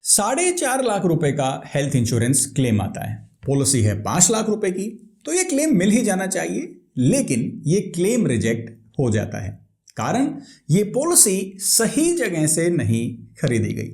4.5 लाख रुपए का health insurance claim आता है। पॉलिसी है 5 लाख रुपए की, तो ये क्लेम मिल ही जाना चाहिए, लेकिन ये क्लेम रिजेक्ट हो जाता है। कारण ये पॉलिसी सही जगह से नहीं खरीदी गई।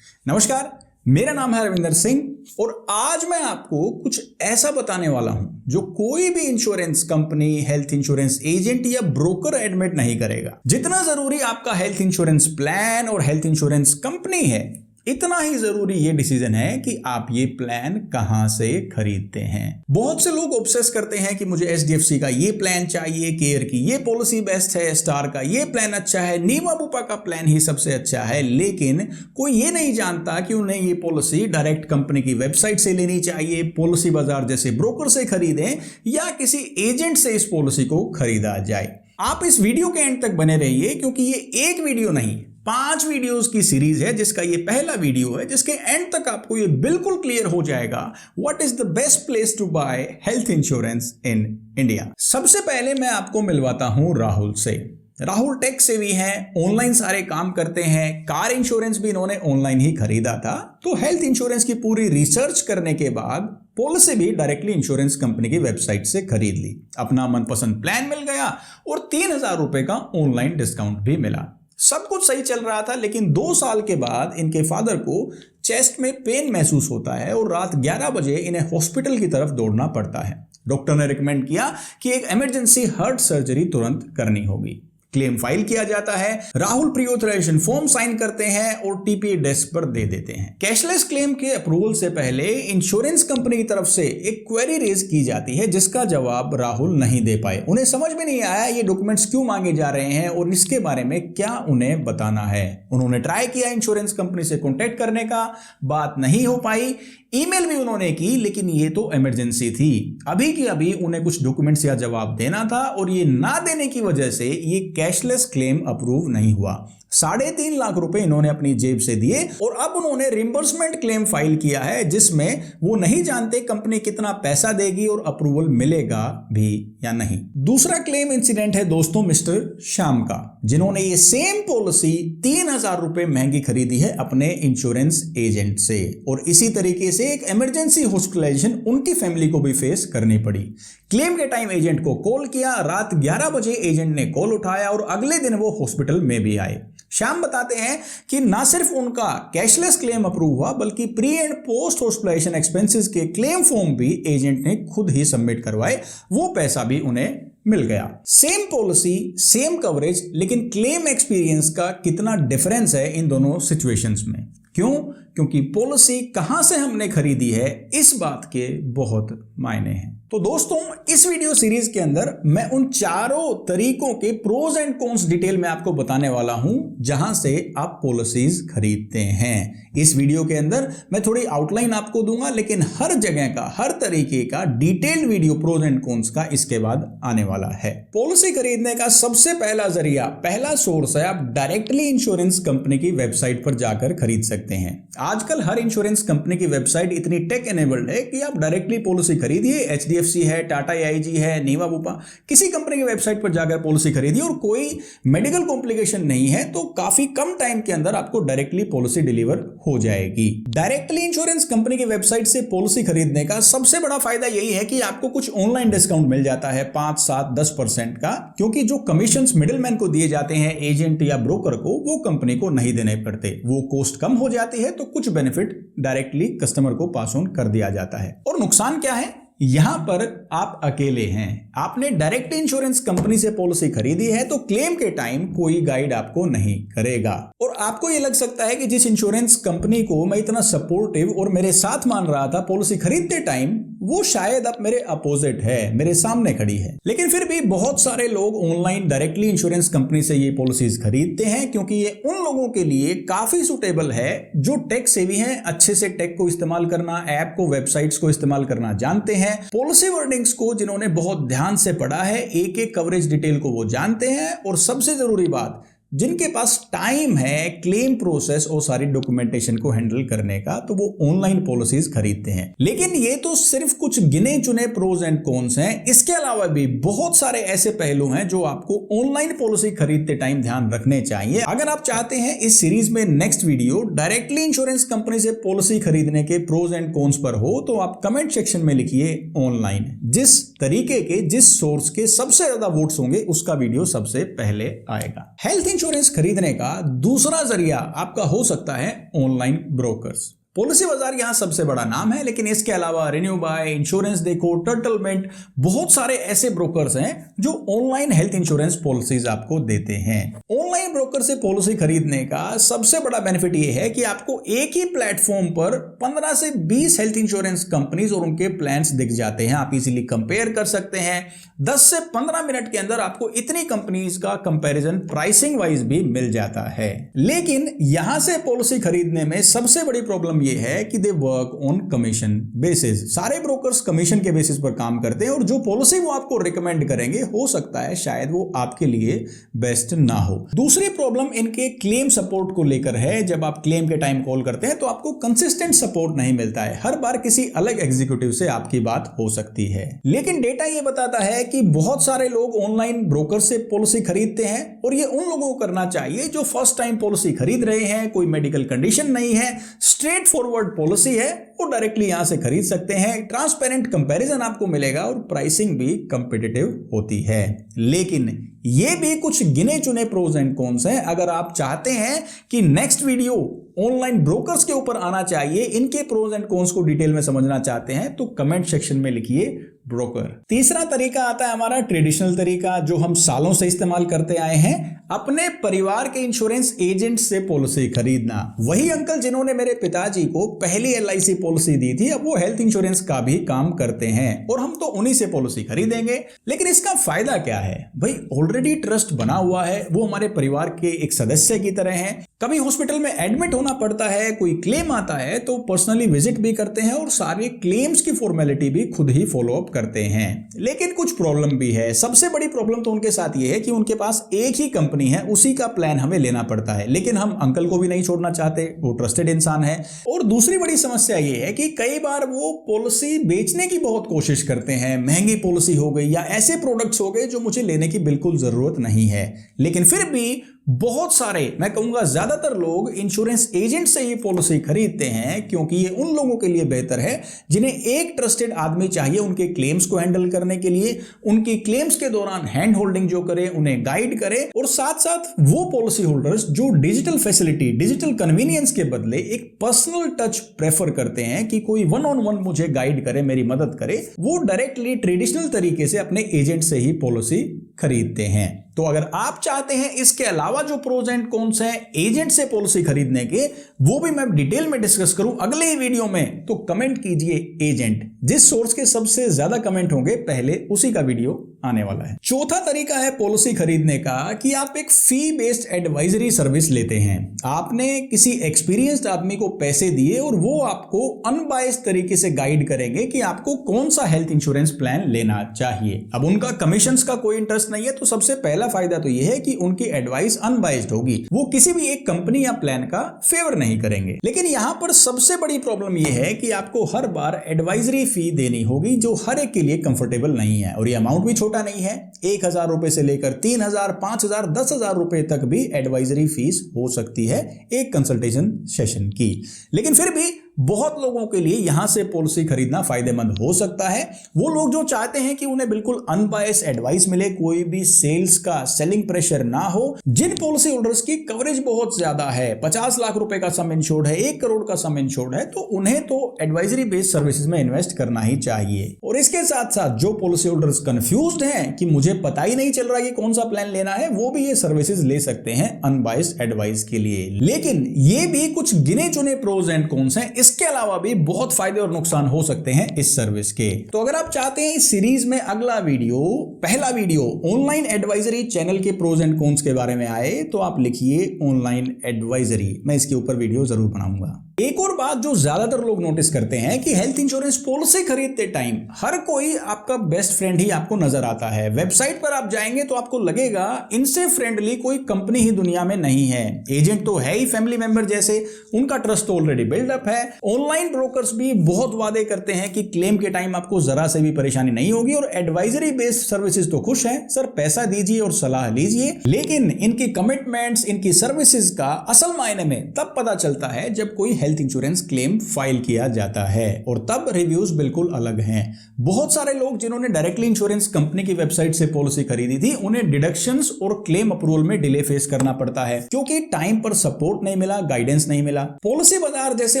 नमस्कार, मेरा नाम है रविंदर सिंह और आज मैं आपको कुछ ऐसा बताने वाला हूं जो कोई भी insurance company, health insurance agent या ब्रोकर एडमिट नहीं करेगा। जितना जरूरी आपका हेल्थ इंश्योरेंस प्लान और हेल्थ इंश्योरेंस कंपनी है, इतना ही जरूरी ये डिसीजन है कि आप ये प्लान कहां से खरीदते हैं। बहुत से लोग ऑब्सेस करते हैं कि मुझे एचडीएफसी का ये प्लान चाहिए, केयर की ये पॉलिसी बेस्ट है, स्टार का ये प्लान अच्छा है, नीवा बुपा का प्लान ही सबसे अच्छा है। लेकिन कोई ये नहीं जानता कि उन्हें ये पॉलिसी डायरेक्ट कंपनी की वेबसाइट से लेनी चाहिए, पॉलिसी बाजार जैसे ब्रोकर से खरीदें या किसी एजेंट से इस पॉलिसी को खरीदा जाए। आप इस वीडियो के एंड तक बने रहिए, क्योंकि ये एक वीडियो नहीं 5 वीडियोस की सीरीज है, जिसका ये पहला वीडियो है, जिसके एंड तक आपको ये बिल्कुल क्लियर हो जाएगा what is the best place to buy health insurance in India. सबसे पहले मैं आपको मिलवाता हूं राहुल से। राहुल टेक सेवी हैं, ऑनलाइन सारे काम करते हैं। कार इंश्योरेंस भी इन्होंने ऑनलाइन ही खरीदा था, तो हेल्थ इंश्योरेंस की पूरी रिसर्च करने के बाद पॉलिसी भी डायरेक्टली इंश्योरेंस कंपनी की वेबसाइट से खरीद ली। अपना मनपसंद प्लान मिल गया और 3,000 रुपए का ऑनलाइन डिस्काउंट भी मिला। सब कुछ सही चल रहा था, लेकिन 2 साल के बाद इनके फादर को चेस्ट में पेन महसूस होता है और रात 11 बजे इन्हें हॉस्पिटल की तरफ दौड़ना पड़ता है। डॉक्टर ने रिकमेंड किया कि एक इमरजेंसी हार्ट सर्जरी तुरंत करनी होगी। क्लेम फाइल किया जाता है, Rahul pre authorization form sign करते हैं और टीपीए डेस्क पर दे देते हैं। कैशलेस क्लेम के अप्रूवल से पहले इंश्योरेंस कंपनी की तरफ से एक क्वेरी रेज की जाती है, जिसका जवाब राहुल नहीं दे पाए। उन्हें समझ में नहीं आया ये डॉक्यूमेंट्स क्यों मांगे जा रहे हैं और इसके बारे में क्या उन्हें बताना है। उन्होंने ट्राई किया इंश्योरेंस कंपनी से कॉन्टेक्ट करने का, बात नहीं हो पाई। ईमेल भी उन्होंने की, लेकिन ये तो इमरजेंसी थी, अभी की अभी उन्हें कुछ डॉक्यूमेंट्स या जवाब देना था और ये ना देने की वजह से ये कैशलेस क्लेम अप्रूव नहीं हुआ। 3.5 लाख रुपए इन्होंने अपनी जेब से दिए और अब उन्होंने रिम्बर्समेंट क्लेम फाइल किया है, जिसमें वो नहीं जानते कंपनी कितना पैसा देगी और अप्रूवल मिलेगा भी या नहीं। दूसरा क्लेम इंसिडेंट है दोस्तों मिस्टर श्याम का, जिन्होंने ये सेम पॉलिसी 3,000 रुपए महंगी खरीदी है अपने इंश्योरेंस एजेंट से और इसी तरीके से एक इमरजेंसी हॉस्पिटलाइजेशन उनकी फैमिली को भी फेस करनी पड़ी। क्लेम के टाइम एजेंट को कॉल किया, रात 11 बजे एजेंट ने कॉल उठाया और अगले दिन वो हॉस्पिटल में भी आए। श्याम बताते हैं कि ना सिर्फ उनका कैशलेस क्लेम अप्रूव हुआ, बल्कि pre and post hospitalization expenses के क्लेम फॉर्म भी एजेंट ने खुद ही सबमिट करवाए, वो पैसा भी उन्हें मिल गया। सेम पॉलिसी, सेम कवरेज, लेकिन क्लेम एक्सपीरियंस का कितना डिफरेंस है इन दोनों सिचुएशंस में। क्यों? क्योंकि पॉलिसी कहां से हमने खरीदी है, इस बात के बहुत मायने हैं। तो दोस्तों, इस वीडियो सीरीज के अंदर मैं उन चारों तरीकों के प्रोज एंड कॉन्स डिटेल में आपको बताने वाला हूं, जहां से आप पॉलिसीज खरीदते हैं। इस वीडियो के अंदर मैं थोड़ी आउटलाइन आपको दूंगा, लेकिन हर जगह का, हर तरीके का detailed video pros and cons का इसके बाद आने वाला है। पॉलिसी खरीदने का सबसे पहला जरिया, पहला सोर्स है, आप डायरेक्टली इंश्योरेंस कंपनी की वेबसाइट पर जाकर खरीद सकते हैं। आजकल हर इंश्योरेंस कंपनी की वेबसाइट इतनी टेक एनेबल्ड है कि आप डायरेक्टली पॉलिसी खरीदिए। एचडीएफसी है, टाटा एआईजी है, नीवा बुपा, किसी कंपनी की वेबसाइट पर जाकर पॉलिसी खरीदिए और कोई मेडिकल कॉम्प्लिकेशन नहीं है तो काफी कम टाइम के अंदर आपको डायरेक्टली पॉलिसी डिलीवर हो जाएगी। डायरेक्टली इंश्योरेंस कंपनी की वेबसाइट से पॉलिसी खरीदने का सबसे बड़ा फायदा यही है कि आपको कुछ ऑनलाइन डिस्काउंट मिल जाता है 5, 7, 10% का, क्योंकि जो कमीशंस मिडिलमैन को दिए जाते हैं एजेंट या ब्रोकर को, वो कंपनी को नहीं देने पड़ते। वो कॉस्ट कम हो जाती है तो कुछ बेनिफिट डायरेक्टली कस्टमर को पास ऑन कर दिया जाता है। और नुकसान क्या है? यहां पर आप अकेले हैं। आपने डायरेक्ट इंश्योरेंस कंपनी से पॉलिसी खरीदी है तो क्लेम के टाइम कोई गाइड आपको नहीं करेगा। और आपको यह लग सकता है कि जिस इंश्योरेंस कंपनी को मैं इतना सपोर्टिव और मेरे साथ मान रहा था पॉलिसी खरीदते टाइम, वो शायद अब मेरे अपोजिट है, मेरे सामने खड़ी है। लेकिन फिर भी बहुत सारे लोग ऑनलाइन डायरेक्टली इंश्योरेंस कंपनी से ये पॉलिसीज खरीदते हैं, क्योंकि ये उन लोगों के लिए काफी सुटेबल है जो टेक सेवी हैं, अच्छे से टेक को इस्तेमाल करना, ऐप को, वेबसाइट्स को इस्तेमाल करना जानते हैं, पॉलिसी वर्डिंग्स को जिन्होंने बहुत ध्यान से पढ़ा है, एक एक कवरेज डिटेल को वो जानते हैं, और सबसे जरूरी बात, जिनके पास टाइम है क्लेम प्रोसेस और सारी डॉक्यूमेंटेशन को हैंडल करने का, तो वो ऑनलाइन पॉलिसीज खरीदते हैं। लेकिन ये तो सिर्फ कुछ गिने चुने प्रोज एंड कॉन्स हैं। इसके अलावा भी बहुत सारे ऐसे पहलू हैं जो आपको ऑनलाइन पॉलिसी खरीदते टाइम ध्यान रखने चाहिए। अगर आप चाहते हैं इस सीरीज में next video directly insurance company से पॉलिसी खरीदने के प्रोज एंड कॉन्स पर हो, तो आप कमेंट सेक्शन में लिखिए ऑनलाइन। जिस तरीके के, जिस सोर्स के सबसे ज्यादा वोट्स होंगे उसका वीडियो सबसे पहले आएगा। हेल्थ इंश्योरेंस खरीदने का दूसरा जरिया आपका हो सकता है ऑनलाइन ब्रोकर्स। पॉलिसी बाजार यहां सबसे बड़ा नाम है, लेकिन इसके अलावा रिन्यू बाय, इंश्योरेंस देखो, टर्टलमेंट, बहुत सारे ऐसे ब्रोकर्स हैं जो ऑनलाइन हेल्थ इंश्योरेंस पॉलिसीज आपको देते हैं। ऑनलाइन ब्रोकर से पॉलिसी खरीदने का सबसे बड़ा बेनिफिट यह है कि आपको एक ही प्लेटफॉर्म पर 15 से 20 हेल्थ इंश्योरेंस कंपनीज और उनके प्लान्स दिख जाते हैं। आप इजीली कंपेयर कर सकते हैं। 10 से 15 मिनट के अंदर आपको इतनी कंपनीज का कंपैरिजन प्राइसिंग वाइज भी मिल जाता है। लेकिन यहां से पॉलिसी खरीदने में सबसे बड़ी प्रॉब्लम ये है कि they work on commission basis. सारे ब्रोकर्स कमीशन के बेसिस पर काम करते हैं और जो पॉलिसी वो आपको रिकमेंड करेंगे हो सकता है शायद वो आपके लिए बेस्ट ना हो। दूसरी प्रॉब्लम इनके क्लेम सपोर्ट को लेकर है। जब आप क्लेम के टाइम कॉल करते हैं तो आपको कंसिस्टेंट सपोर्ट नहीं मिलता है। हर बार किसी अलग एग्जीक्यूटिव से आपकी बात हो सकती है। लेकिन डेटा ये बताता है कि बहुत सारे लोग ऑनलाइन ब्रोकर से पॉलिसी खरीदते हैं और ये उन लोगों को करना चाहिए जो फर्स्ट टाइम पॉलिसी खरीद रहे हैं, कोई मेडिकल कंडीशन नहीं है, स्ट्रेट फॉरवर्ड पॉलिसी है, वो डायरेक्टली यहां से खरीद सकते हैं। ट्रांसपेरेंट कंपैरिजन आपको मिलेगा और प्राइसिंग भी कंपेटिटिव होती है। लेकिन ये भी कुछ गिने चुने प्रोज एंड कॉन्स हैं। अगर आप चाहते हैं कि नेक्स्ट वीडियो ऑनलाइन ब्रोकर्स के ऊपर आना चाहिए, इनके प्रोज एंड कॉन्स को डिटेल में समझना चाहते हैं, तो कमेंट सेक्शन में लिखिए ब्रोकर। तीसरा तरीका आता है हमारा ट्रेडिशनल तरीका, जो हम सालों से इस्तेमाल करते आए हैं, अपने परिवार के इंश्योरेंस एजेंट से पॉलिसी खरीदना। वही अंकल जिन्होंने मेरे पिताजी को पहली LIC पॉलिसी दी थी, अब वो हेल्थ इंश्योरेंस का भी काम करते हैं और हम तो उन्हीं से पॉलिसी खरीदेंगे। लेकिन इसका फायदा क्या है भाई? ऑलरेडी ट्रस्ट बना हुआ है, वो हमारे परिवार के एक सदस्य की तरह हैं। कभी हॉस्पिटल में एडमिट होना पड़ता है, कोई क्लेम आता है तो पर्सनली विजिट भी करते हैं और सारे क्लेम्स की फॉर्मेलिटी भी खुद ही फॉलो अप करते हैं। लेकिन कुछ प्रॉब्लम भी है। सबसे बड़ी प्रॉब्लम तो उनके साथ ये है कि उनके पास एक ही कंपनी है, उसी का प्लान हमें लेना पड़ता है। लेकिन हम अंकल को भी नहीं छोड़ना चाहते, वो ट्रस्टेड इंसान है। और दूसरी बड़ी समस्या ये है कि कई बार वो पॉलिसी बेचने की बहुत कोशिश करते हैं। महंगी पॉलिसी हो गई या ऐसे प्रोडक्ट्स हो गए जो मुझे लेने की बिल्कुल जरूरत नहीं है, लेकिन फिर भी बहुत सारे, मैं कहूंगा ज्यादातर लोग इंश्योरेंस एजेंट से ये पॉलिसी खरीदते हैं क्योंकि ये उन लोगों के लिए बेहतर है जिन्हें एक ट्रस्टेड आदमी चाहिए उनके क्लेम्स को हैंडल करने के लिए, उनकी क्लेम्स के दौरान हैंड होल्डिंग जो करे, उन्हें गाइड करे, और साथ साथ वो पॉलिसी होल्डर्स जो डिजिटल फैसिलिटी, डिजिटल कन्वीनियंस के बदले एक पर्सनल टच प्रेफर करते हैं कि कोई वन ऑन वन मुझे गाइड करे, मेरी मदद करे, वो डायरेक्टली ट्रेडिशनल तरीके से अपने एजेंट से ही पॉलिसी खरीदते हैं। तो अगर आप चाहते हैं इसके अलावा जो प्रोज एंड कॉन्स हैं एजेंट से पॉलिसी खरीदने के, वो भी मैं डिटेल में डिस्कस करूं अगले ही वीडियो में, तो कमेंट कीजिए एजेंट। जिस सोर्स के सबसे ज्यादा कमेंट होंगे पहले उसी का वीडियो आने वाला है। चौथा तरीका है पॉलिसी खरीदने का कि आप एक फी बेस्ड एडवाइजरी सर्विस लेते हैं। आपने किसी एक्सपीरियंस्ड आदमी को पैसे दिए और वो आपको अनबायस्ड तरीके से गाइड करेंगे कि आपको कौन सा हेल्थ इंश्योरेंस प्लान लेना चाहिए। अब उनका कमीशंस का कोई इंटरेस्ट नहीं है, तो सबसे पहला फायदा तो यह है कि उनकी एडवाइस अनबायस्ड होगी, वो किसी भी एक कंपनी या प्लान का फेवर नहीं करेंगे। लेकिन यहां पर सबसे बड़ी प्रॉब्लम यह है कि आपको हर बार एडवाइजरी फी देनी होगी, जो हर एक के लिए कंफर्टेबल नहीं है, और ये अमाउंट भी छोटा नहीं है। 1,000 रुपए से लेकर 3,000, 5,000, 10,000 रुपए तक भी एडवाइजरी फीस हो सकती है एक कंसल्टेशन सेशन की। लेकिन फिर भी बहुत लोगों के लिए यहां से पॉलिसी खरीदना फायदेमंद हो सकता है। वो लोग जो चाहते हैं कि उन्हें बिल्कुल अनबायस्ड एडवाइस मिले, कोई भी सेल्स का सेलिंग प्रेशर ना हो, जिन पॉलिसी होल्डर्स की कवरेज बहुत ज्यादा है, 50 लाख रुपए का सम इंश्योर्ड है, 1 करोड़ का सम इंश्योर्ड है, तो उन्हें तो एडवाइजरी बेस्ड सर्विसेज में इन्वेस्ट करना ही चाहिए। और इसके साथ साथ जो पॉलिसी होल्डर्स कंफ्यूज्ड हैं कि मुझे पता ही नहीं चल रहा कि कौन सा प्लान लेना है, वो भी ये सर्विसेज ले सकते हैं अनबायस्ड एडवाइस के लिए। लेकिन ये भी कुछ गिने चुने प्रोज एंड कॉन्स हैं। इसके अलावा भी बहुत फायदे और नुकसान हो सकते हैं इस सर्विस के। तो अगर आप चाहते हैं इस सीरीज में अगला वीडियो, पहला वीडियो ऑनलाइन एडवाइजरी चैनल के प्रोज एंड कॉन्स के बारे में आए, तो आप लिखिए ऑनलाइन एडवाइजरी, मैं इसके ऊपर वीडियो जरूर बनाऊंगा। एक और बात जो ज्यादातर लोग नोटिस करते हैं कि हेल्थ इंश्योरेंस पॉलिसी खरीदते टाइम हर कोई आपका बेस्ट फ्रेंड ही आपको नजर आता है। वेबसाइट पर आप जाएंगे तो आपको लगेगा इनसे फ्रेंडली कोई कंपनी ही दुनिया में नहीं है। एजेंट तो है ही फैमिली मेंबर जैसे, उनका ट्रस्ट तो ऑलरेडी बिल्डअप है। ऑनलाइन ब्रोकर्स भी बहुत वादे करते हैं कि क्लेम के टाइम आपको जरा से भी परेशानी नहीं होगी, और एडवाइजरी बेस्ड सर्विसेज तो खुश हैं, सर पैसा दीजिए और सलाह लीजिए। लेकिन इनकी कमिटमेंट्स, इनकी सर्विसेज का असल मायने में तब पता चलता है जब कोई हेल्थ इंश्योरेंस क्लेम फाइल किया जाता है, और तब रिव्यूज बिल्कुल अलग हैं। बहुत सारे लोग जिन्होंने डायरेक्टली इंश्योरेंस कंपनी की वेबसाइट से पॉलिसी खरीदी थी, उन्हें डिडक्शंस और क्लेम अप्रूवल में डिले फेस करना पड़ता है, क्योंकि टाइम पर सपोर्ट नहीं मिला, गाइडेंस नहीं मिला। पॉलिसी बाजार जैसे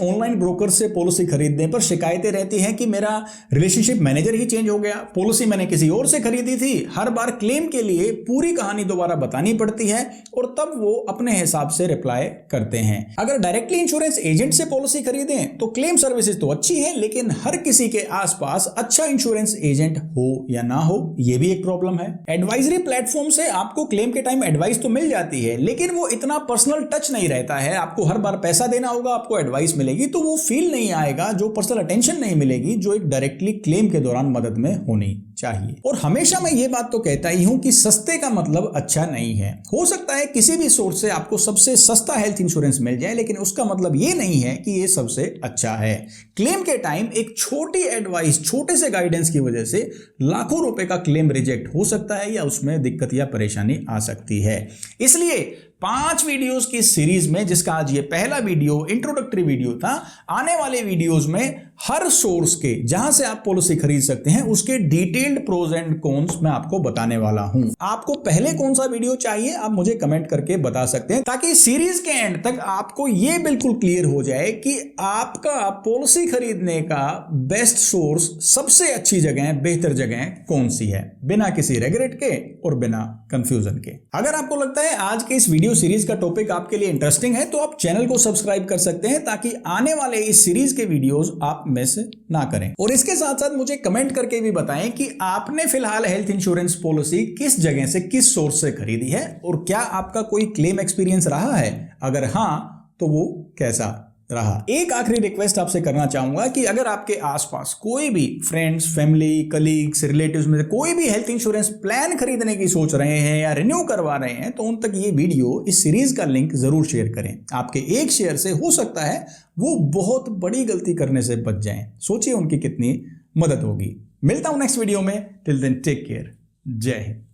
ऑनलाइन ब्रोकर से पॉलिसी खरीदने पर शिकायतें रहती हैं कि मेरा रिलेशनशिप मैनेजर ही चेंज हो गया, पॉलिसी मैंने किसी और से खरीदी थी, हर बार क्लेम के लिए पूरी कहानी दोबारा बतानी पड़ती है, और तब वो अपने हिसाब से रिप्लाई करते हैं। अगर डायरेक्टली इंश्योरेंस एजेंट से पॉलिसी खरीदें तो क्लेम सर्विसेज तो अच्छी है, लेकिन हर किसी के आसपास अच्छा इंश्योरेंस एजेंट हो या ना हो, यह भी एक प्रॉब्लम है। एडवाइजरी प्लेटफॉर्म से आपको क्लेम के टाइम एडवाइस तो मिल जाती है, लेकिन वो इतना पर्सनल टच नहीं रहता है। आपको हर बार पैसा देना होगा, आपको एडवाइस मिलेगी तो वो फील नहीं आएगा, जो पर्सनल अटेंशन नहीं मिलेगी जो एक डायरेक्टली क्लेम के दौरान मदद में होनी चाहिए। और हमेशा मैं ये बात तो कहता ही हूं कि सस्ते का मतलब अच्छा नहीं है। हो सकता है किसी भी सोर्स से आपको सबसे सस्ता हेल्थ इंश्योरेंस मिल जाए, लेकिन उसका मतलब ये नहीं है कि ये सबसे अच्छा है। क्लेम के टाइम एक छोटी एडवाइस, छोटे से गाइडेंस की वजह से लाखों रुपए का क्लेम रिजेक्ट हो सकता है, या उसमें दिक्कत या परेशानी आ सकती है। इसलिए 5 वीडियोस की सीरीज में, जिसका आज ये पहला वीडियो इंट्रोडक्टरी वीडियो था, आने वाले वीडियोस में हर सोर्स के जहां से आप पॉलिसी खरीद सकते हैं उसके डिटेल्ड प्रोज एंड कॉन्स मैं आपको बताने वाला हूं। आपको पहले कौन सा वीडियो चाहिए आप मुझे कमेंट करके बता सकते हैं, ताकि सीरीज के एंड तक आपको यह बिल्कुल क्लियर हो जाए कि आपका पॉलिसी खरीदने का बेस्ट सोर्स, सबसे अच्छी जगह, बेहतर जगह कौन सी है, बिना किसी रिग्रेट के और बिना कंफ्यूजन के। अगर आपको लगता है आज के इस वीडियो सीरीज का टॉपिक आपके लिए इंटरेस्टिंग है तो आप चैनल को सब्सक्राइब कर सकते हैं, ताकि आने वाले इस सीरीज के वीडियोस आप मिस ना करें। और इसके साथ साथ मुझे कमेंट करके भी बताएं कि आपने फिलहाल हेल्थ इंश्योरेंस पॉलिसी किस जगह से, किस सोर्स से खरीदी है, और क्या आपका कोई क्लेम एक्सपीरियंस रहा है। अगर हां तो वो कैसा रहा। एक आखिरी रिक्वेस्ट आपसे करना चाहूंगा कि अगर आपके आसपास कोई भी फ्रेंड्स, फैमिली, कलीग्स, रिलेटिव्स में से कोई भी हेल्थ इंश्योरेंस प्लान खरीदने की सोच रहे हैं या रिन्यू करवा रहे हैं, तो उन तक ये वीडियो, इस सीरीज का लिंक जरूर शेयर करें। आपके एक शेयर से हो सकता है वो बहुत बड़ी गलती करने से बच जाएं। सोचिए उनकी कितनी मदद होगी। मिलता हूं नेक्स्ट वीडियो में। Till then take care. जय हिंद।